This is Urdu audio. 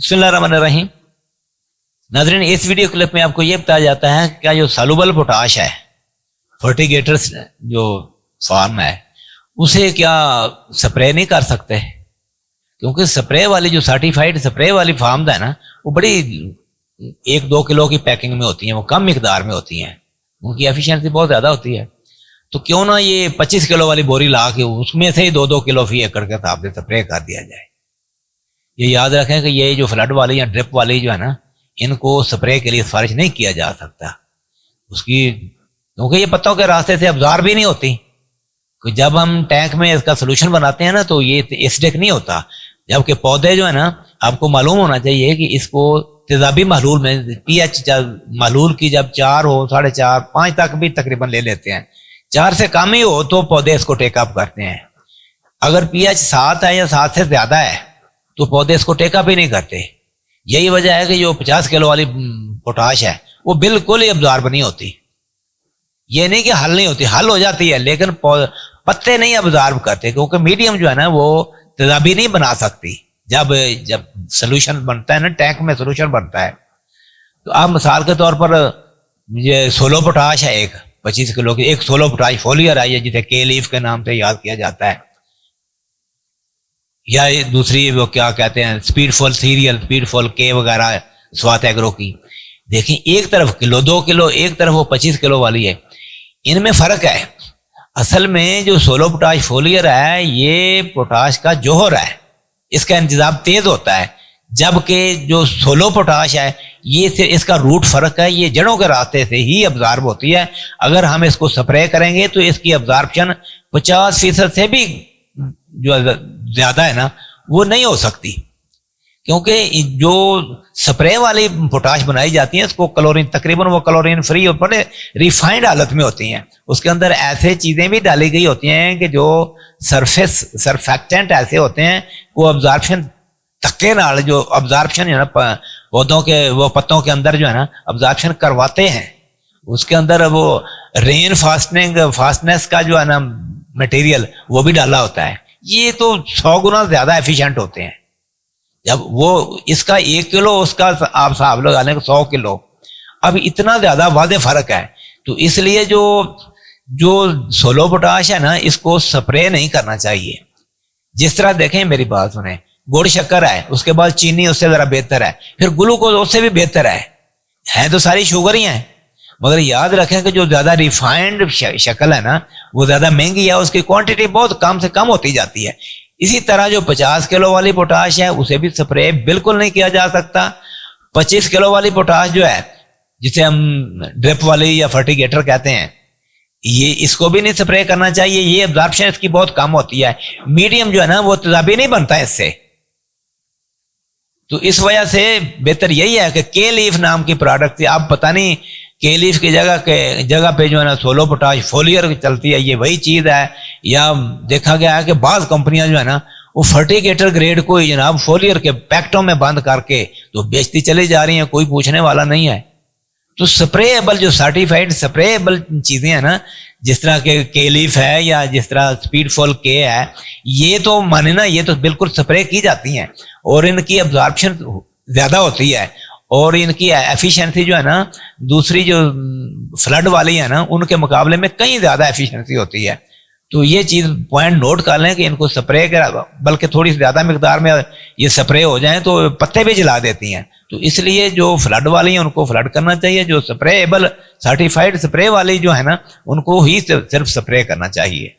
بسم اللہ الرحمن الرحیم۔ ناظرین، اس ویڈیو کلپ میں آپ کو یہ بتایا جاتا ہے کہ جو سالوبل پوٹاش ہے فرٹیگیٹر جو فارم ہے اسے کیا سپرے نہیں کر سکتے، کیونکہ سپرے والی جو سرٹیفائڈ سپرے والی فارمز ہے نا وہ بڑی 1-2 کلو کی پیکنگ میں ہوتی ہیں، وہ کم مقدار میں ہوتی ہیں، ان کی ایفیشنسی بہت زیادہ ہوتی ہے۔ تو کیوں نہ یہ 25 کلو والی بوری لا کے اس میں سے ہی 2-2 کلو فی ایکڑ کے حساب سے سپرے کر دیا جائے۔ یہ یاد رکھیں کہ یہ جو فلڈ والی یا ڈرپ والی جو ہے نا ان کو سپرے کے لیے سفارش نہیں کیا جا سکتا اس کی، کیونکہ یہ پتوں کے راستے سے ابزارب بھی نہیں ہوتی۔ جب ہم ٹینک میں اس کا سولوشن بناتے ہیں نا تو یہ ایسڈک نہیں ہوتا، جبکہ پودے جو ہے نا آپ کو معلوم ہونا چاہیے کہ اس کو تیزابی محلول میں پی ایچ محلول کی جب 4 ہو 4.5 5 تک بھی تقریباً لے لیتے ہیں، 4 سے کم ہی ہو تو پودے اس کو ٹیک اپ کرتے ہیں۔ اگر پی ایچ 7 ہے یا 7 سے زیادہ ہے تو پودے اس کو ٹیک اپ ہی نہیں کرتے۔ یہی وجہ ہے کہ جو 50 کلو والی پوٹاش ہے وہ بالکل ہی ابزارب نہیں ہوتی۔ یہ نہیں کہ حل نہیں ہوتی، حل ہو جاتی ہے لیکن پتے نہیں ابزارب کرتے، کیونکہ میڈیم جو ہے نا وہ تیزابی نہیں بنا سکتی۔ جب سولوشن بنتا ہے نا، ٹینک میں سولوشن بنتا ہے، تو اب مثال کے طور پر یہ سولو پوٹاش ہے ایک 25 کلو کی، ایک سولو پوٹاش فولیئر آئی ہے جسے کے لیف کے نام سے یاد کیا جاتا ہے، یا دوسری وہ کیا کہتے ہیں سپیڈ فول سیریل، سپیڈ فول کے وغیرہ سوات ایگرو کی۔ دیکھیں ایک طرف کلو 2 کلو، ایک طرف وہ 25 کلو والی ہے، ان میں فرق ہے۔ اصل میں جو سولو پوٹاش فولیئر ہے یہ پوٹاش کا جوہر ہے، اس کا انتظام تیز ہوتا ہے، جبکہ جو سولو پوٹاش ہے یہ اس کا روٹ فرق ہے، یہ جڑوں کے راستے سے ہی ابزارب ہوتی ہے۔ اگر ہم اس کو سپرے کریں گے تو اس کی ابزارپشن 50% سے بھی جو زیادہ ہے نا وہ نہیں ہو سکتی، کیونکہ جو سپرے والی پوٹاش بنائی جاتی ہیں اس کو کلورین تقریباً وہ کلورین فری اور بڑے ریفائنڈ حالت میں ہوتی ہیں، اس کے اندر ایسے چیزیں بھی ڈالی گئی ہوتی ہیں کہ جو سرفیکٹنٹ ایسے ہوتے ہیں وہ ابزارپشن تکے نال جو ابزارپشن جو ہے نا پودوں کے وہ پتوں کے اندر جو ہے نا ابزارپشن کرواتے ہیں، اس کے اندر وہ رین فاسٹنس کا جو ہے نا مٹیریل وہ بھی ڈالا ہوتا ہے۔ یہ تو 100 گنا زیادہ ایفیشنٹ ہوتے ہیں، جب وہ اس کا 1 کلو اس کا آپ صاحب لگا لیں 100 کلو، اب اتنا زیادہ واضح فرق ہے۔ تو اس لیے جو سولو پوٹاش ہے نا اس کو سپرے نہیں کرنا چاہیے۔ جس طرح دیکھیں میری بات سنیں، گڑ شکر ہے، اس کے بعد چینی اس سے ذرا بہتر ہے، پھر گلوکوز اس سے بھی بہتر ہے تو ساری شوگر ہی ہیں، مگر یاد رکھیں کہ جو زیادہ ریفائنڈ شکل ہے نا وہ زیادہ مہنگی ہے، اس کی کوانٹٹی بہت کم سے کم ہوتی جاتی ہے۔ اسی طرح جو 50 کلو والی پوٹاش ہے اسے بھی سپرے بالکل نہیں کیا جا سکتا۔ 25 کلو والی پوٹاش جو ہے جسے ہم ڈرپ والی یا فرٹیگیٹر کہتے ہیں، یہ اس کو بھی نہیں سپرے کرنا چاہیے، یہ ابزارپشن اس کی بہت کم ہوتی ہے۔ میڈیم جو ہے نا وہ تیزابی نہیں بنتا اس سے، تو اس وجہ سے بہتر یہی ہے کہ کے لیف نام کی پروڈکٹ تھی، آپ پتہ نہیں کے لیف کی جگہ پہ جو ہے نا سولو پوٹاش فولیئر چلتی ہے، یہ وہی چیز ہے، یا دیکھا گیا ہے کہ بعض کمپنیاں جو ہے نا وہ فرٹیگیٹر گریڈ کو جناب فولیئر کے پیکٹوں میں بند کر کے تو بیچتی چلی جا رہی ہیں، کوئی پوچھنے والا نہیں ہے۔ تو سپریبل جو سرٹیفائڈ سپریبل چیزیں ہیں نا جس طرح کے لیف ہے یا جس طرح سپیڈ فول کے ہے، یہ تو مانے نا یہ تو بالکل سپرے کی جاتی ہیں اور ان کی ابزارپشن زیادہ ہوتی ہے، اور ان کی ایفیشنسی جو ہے نا دوسری جو فلڈ والی ہے نا ان کے مقابلے میں کہیں زیادہ ایفیشنسی ہوتی ہے۔ تو یہ چیز پوائنٹ نوٹ کر لیں کہ ان کو سپرے بلکہ تھوڑی زیادہ مقدار میں یہ سپرے ہو جائیں تو پتے بھی جلا دیتی ہیں، تو اس لیے جو فلڈ والی ہیں ان کو فلڈ کرنا چاہیے، جو سپریبل سرٹیفائڈ سپرے والی جو ہے نا ان کو ہی صرف سپرے کرنا چاہیے۔